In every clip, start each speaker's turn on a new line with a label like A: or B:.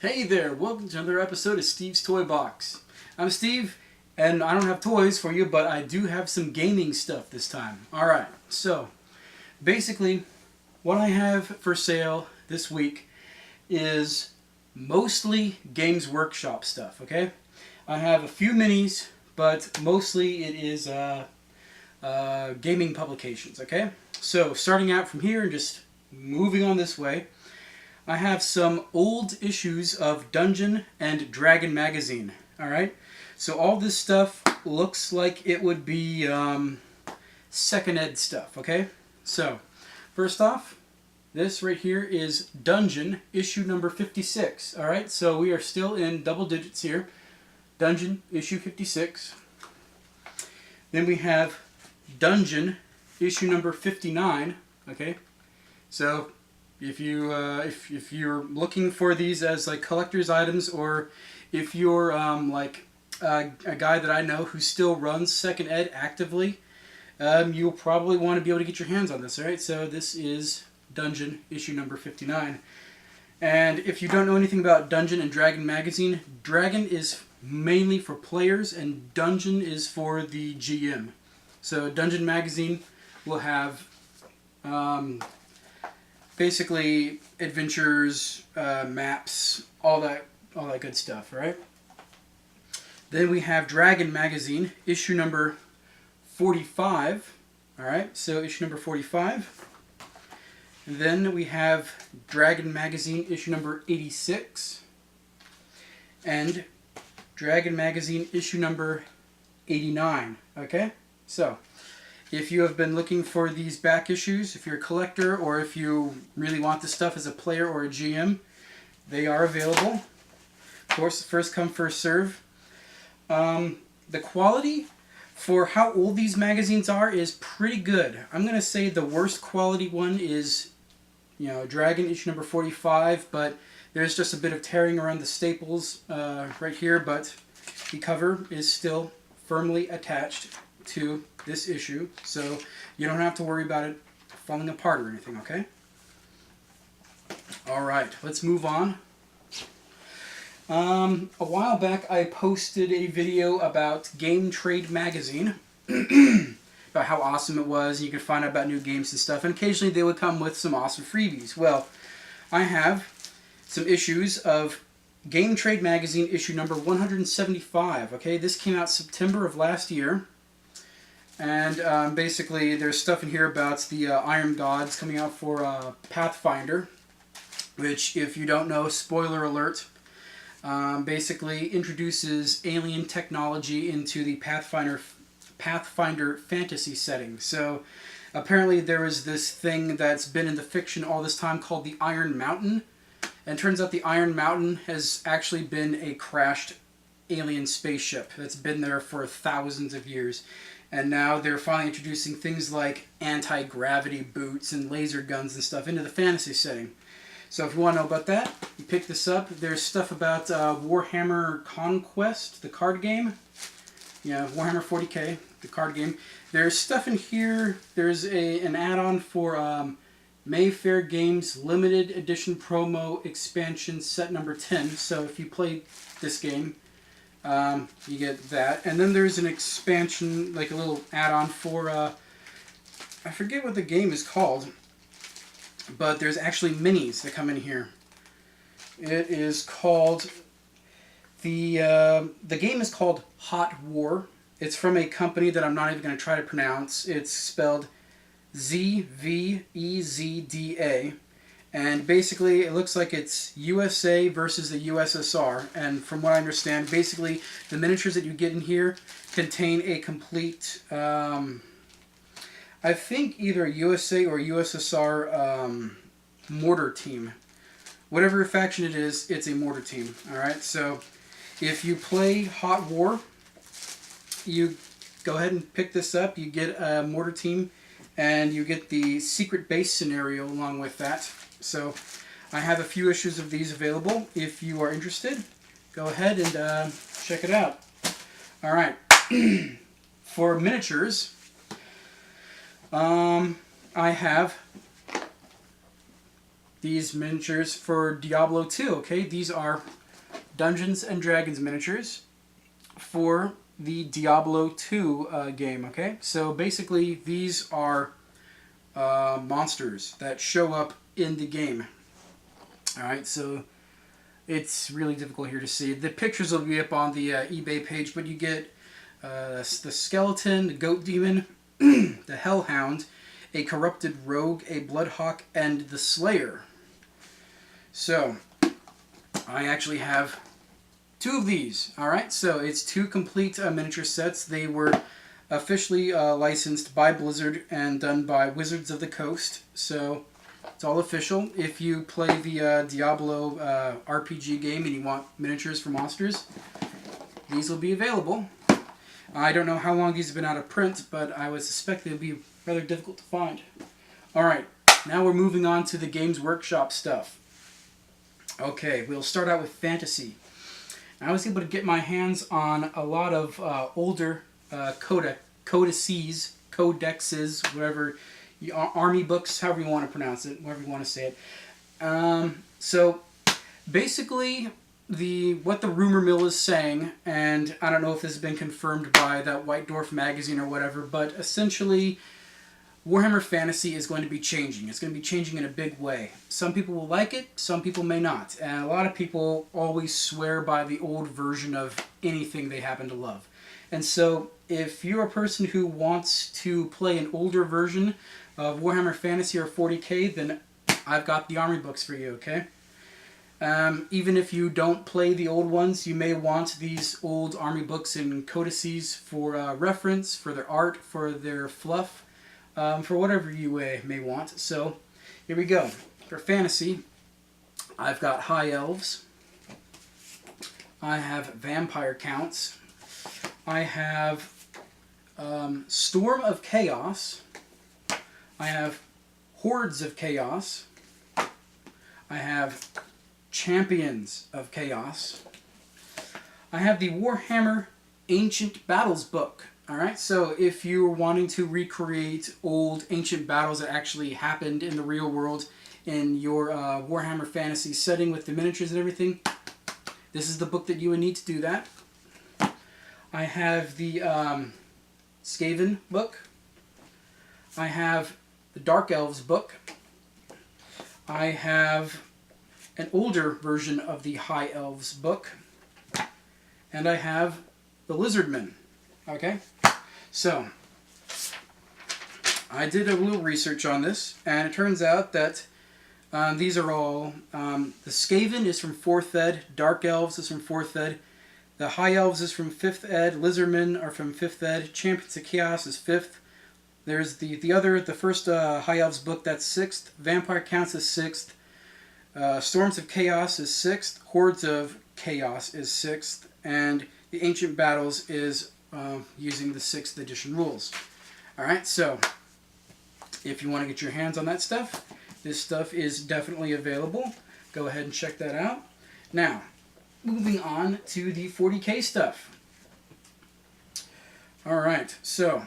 A: Hey there, welcome to another episode of Steve's Toybox. I'm Steve, and I don't have toys for you, but I do have some gaming stuff this time. Alright, so basically what I have for sale this week is mostly Games Workshop stuff, okay? I have a few minis, but mostly it is gaming publications, okay? So starting out from here and just moving on this way, I have some old issues of Dungeon and Dragon magazine. Alright? So all this stuff looks like it would be second ed stuff, okay? So, first off, this right here is Dungeon issue number 56. Alright? So we are still in double digits here. Dungeon issue 56. Then we have Dungeon issue number 59. Okay? So if you're looking for these as like collector's items, or if you're like a guy that I know who still runs second ed actively, you'll probably want to be able to get your hands on this. All right, so this is Dungeon issue number 59. And if you don't know anything about Dungeon and Dragon magazine, Dragon is mainly for players and Dungeon is for the GM. So Dungeon magazine will have basically adventures, maps, all that good stuff, right? Then we have Dragon magazine, issue number 45. All right, so issue number 45. And then we have Dragon magazine, issue number 86. And Dragon magazine, issue number 89. Okay, so if you have been looking for these back issues, if you're a collector or if you really want this stuff as a player or a GM, they are available. Of course, first come, first serve. The quality for how old these magazines are is pretty good. I'm going to say the worst quality one is, Dragon issue number 45, but there's just a bit of tearing around the staples right here, but the cover is still firmly attached to this issue, so you don't have to worry about it falling apart or anything, okay? Alright, let's move on. A while back I posted a video about Game Trade magazine, about how awesome it was, you could find out about new games and stuff, and occasionally they would come with some awesome freebies. Well, I have some issues of Game Trade magazine issue number 175, okay? This came out September of last year. And basically, there's stuff in here about the Iron Gods coming out for Pathfinder, which, if you don't know, spoiler alert, basically introduces alien technology into the Pathfinder fantasy setting. So, apparently there is this thing that's been in the fiction all this time called the Iron Mountain. And it turns out the Iron Mountain has actually been a crashed alien spaceship that's been there for thousands of years. And now they're finally introducing things like anti-gravity boots and laser guns and stuff into the fantasy setting. So if you want to know about that, you pick this up. There's stuff about Warhammer Conquest, the card game. Yeah, Warhammer 40k, the card game. There's stuff in here. There's an add-on for Mayfair Games Limited Edition Promo Expansion Set number 10. So if you play this game, you get that. And then there's an expansion, like a little add-on for, I forget what the game is called, but there's actually minis that come in here. It is called, the game is called Hot War. It's from a company that I'm not even going to try to pronounce. It's spelled ZVEZDA. And basically, it looks like it's USA versus the USSR. And from what I understand, basically, the miniatures that you get in here contain a complete, I think either a USA or USSR mortar team. Whatever faction it is, it's a mortar team. Alright, so if you play Hot War, you go ahead and pick this up. You get a mortar team, and you get the secret base scenario along with that. So I have a few issues of these available. If you are interested, go ahead and check it out. All right. For miniatures, I have these miniatures for Diablo 2, okay? These are Dungeons and Dragons miniatures for the Diablo 2 game, okay? So basically, these are monsters that show up in the game. Alright, so it's really difficult here to see. The pictures will be up on the eBay page, but you get the skeleton, the goat demon, the hellhound, a corrupted rogue, a bloodhawk, and the slayer. So, I actually have 2 of these. Alright, so it's 2 complete miniature sets. They were officially licensed by Blizzard and done by Wizards of the Coast. So, it's all official. If you play the Diablo RPG game and you want miniatures for monsters, these will be available. I don't know how long these have been out of print, but I would suspect they'll be rather difficult to find. Alright, now we're moving on to the Games Workshop stuff. Okay, we'll start out with fantasy. I was able to get my hands on a lot of older codices, whatever, army books, however you want to pronounce it, however you want to say it. So basically, what the rumor mill is saying, and I don't know if this has been confirmed by that White Dwarf magazine or whatever, but essentially Warhammer Fantasy is going to be changing. It's going to be changing in a big way. Some people will like it, some people may not. And a lot of people always swear by the old version of anything they happen to love. And so if you're a person who wants to play an older version of Warhammer Fantasy or 40k, then I've got the army books for you, okay? Even if you don't play the old ones, you may want these old army books and codices for reference, for their art, for their fluff, for whatever you may want. So, here we go. For fantasy, I've got High Elves. I have Vampire Counts. I have Storm of Chaos. I have Hordes of Chaos. I have Champions of Chaos. I have the Warhammer Ancient Battles book. Alright, so if you're wanting to recreate old ancient battles that actually happened in the real world in your Warhammer Fantasy setting with the miniatures and everything, this is the book that you would need to do that. I have the Skaven book. I have the Dark Elves book. I have an older version of the High Elves book. And I have the Lizardmen. Okay? So, I did a little research on this, and it turns out that these are all, the Skaven is from 4th ed, Dark Elves is from 4th ed, the High Elves is from 5th ed, Lizardmen are from 5th ed, Champions of Chaos is 5th, there's the first High Elves book, that's 6th, Vampire Counts is 6th, Storms of Chaos is 6th, Hordes of Chaos is 6th, and the Ancient Battles is using the 6th edition rules. Alright, so if you want to get your hands on that stuff, this stuff is definitely available. Go ahead and check that out. Now, moving on to the 40k stuff. Alright, so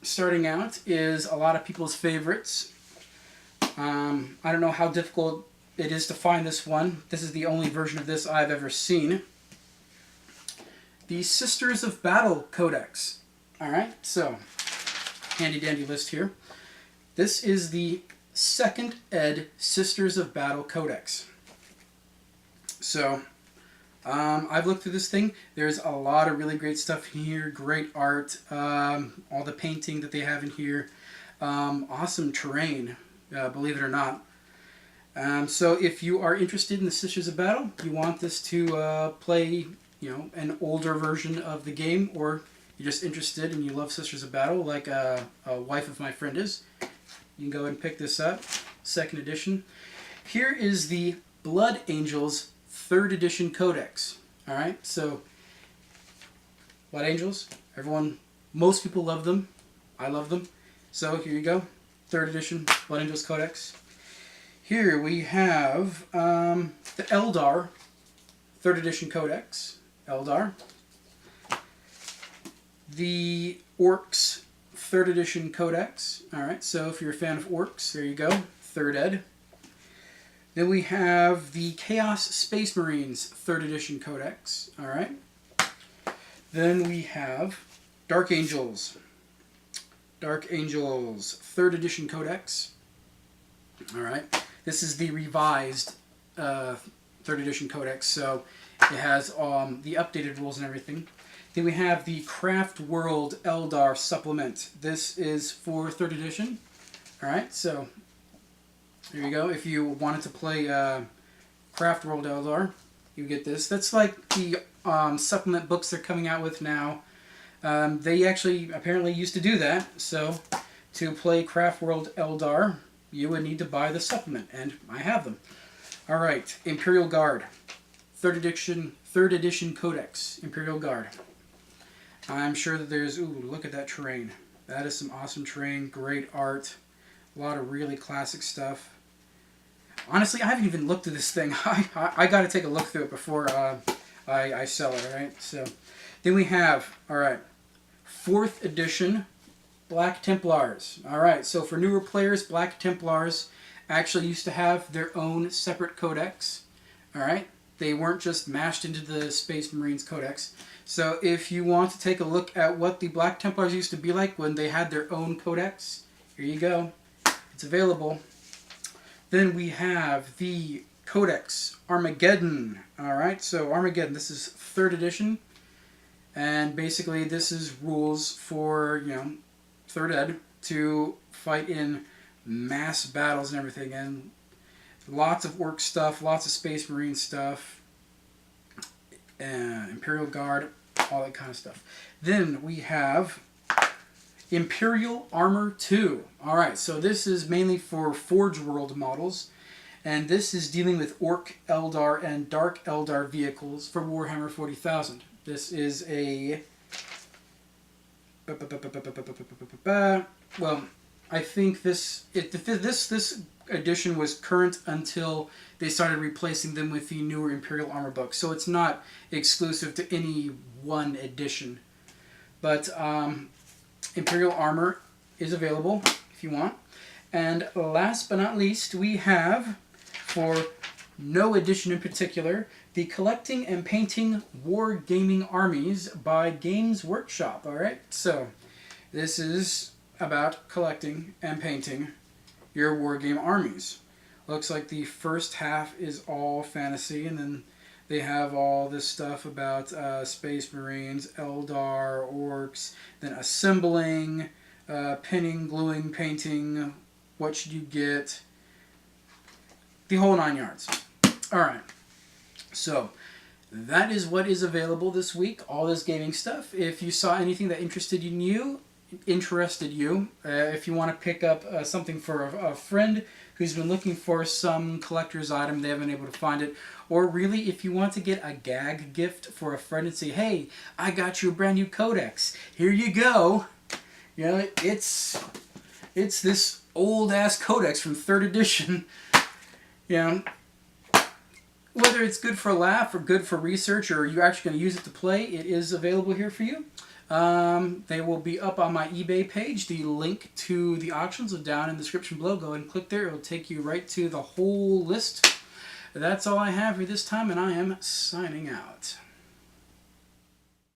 A: starting out is a lot of people's favorites. I don't know how difficult it is to find this one. This is the only version of this I've ever seen. The Sisters of Battle Codex. Alright, so, handy dandy list here. This is the 2nd ed Sisters of Battle Codex. So, I've looked through this thing. There's a lot of really great stuff here. Great art. All the painting that they have in here. Awesome terrain, believe it or not. So if you are interested in the Sisters of Battle, you want this to play, an older version of the game, or you're just interested and you love Sisters of Battle, like a wife of my friend is, you can go ahead and pick this up. 2nd edition. Here is the Blood Angels 3rd edition Codex. Alright, so Blood Angels, most people love them. I love them. So here you go. 3rd edition Blood Angels Codex. Here we have the Eldar 3rd edition Codex. Eldar. The Orcs 3rd edition Codex. Alright, so if you're a fan of Orcs, there you go. 3rd ed. Then we have the Chaos Space Marines 3rd Edition Codex. All right. Then we have Dark Angels. Dark Angels 3rd Edition Codex. All right. This is the revised 3rd Edition Codex, so it has the updated rules and everything. Then we have the Craft World Eldar Supplement. This is for 3rd Edition. All right, so there you go. If you wanted to play Craft World Eldar, you get this. That's like the supplement books they're coming out with now. They actually apparently used to do that. So to play Craft World Eldar, you would need to buy the supplement, and I have them. All right, Imperial Guard, 3rd edition Codex, Imperial Guard. I'm sure that there's, ooh, look at that terrain. That is some awesome terrain, great art, a lot of really classic stuff. Honestly, I haven't even looked at this thing. I got to take a look through it before I sell it, all right? So then we have, all right, 4th edition Black Templars. All right, so for newer players, Black Templars actually used to have their own separate codex. All right, they weren't just mashed into the Space Marines codex. So if you want to take a look at what the Black Templars used to be like when they had their own codex, here you go. It's available. Then we have the Codex Armageddon. All right, so Armageddon, this is 3rd edition. And basically this is rules for, 3rd ed to fight in mass battles and everything. And lots of orc stuff, lots of Space Marine stuff, Imperial Guard, all that kind of stuff. Then we have Imperial Armor 2. All right, so this is mainly for Forge World models, and this is dealing with Orc Eldar and Dark Eldar vehicles for Warhammer 40,000. This is a... Well, I think this edition was current until they started replacing them with the newer Imperial Armor books, so it's not exclusive to any one edition. But Imperial Armor is available if you want. And last but not least, we have, for no edition in particular, the Collecting and Painting War Gaming Armies by Games Workshop. All right, so this is about collecting and painting your war game armies. Looks like the first half is all fantasy, and then they have all this stuff about Space Marines, Eldar, Orcs, then assembling, pinning, gluing, painting, what should you get, the whole 9 yards. Alright, so that is what is available this week, all this gaming stuff. If you saw anything that interested you, if you want to pick up something for a friend who's been looking for some collector's item, they haven't been able to find it, or really if you want to get a gag gift for a friend and say, hey, I got you a brand new codex, here you go. It's this old ass codex from 3rd edition. Whether it's good for a laugh or good for research, or you're actually going to use it to play, it is available here for you. They will be up on my eBay page. The link to the auctions are down in the description below. Go ahead and click there. It will take you right to the whole list. That's all I have for this time, and I am signing out.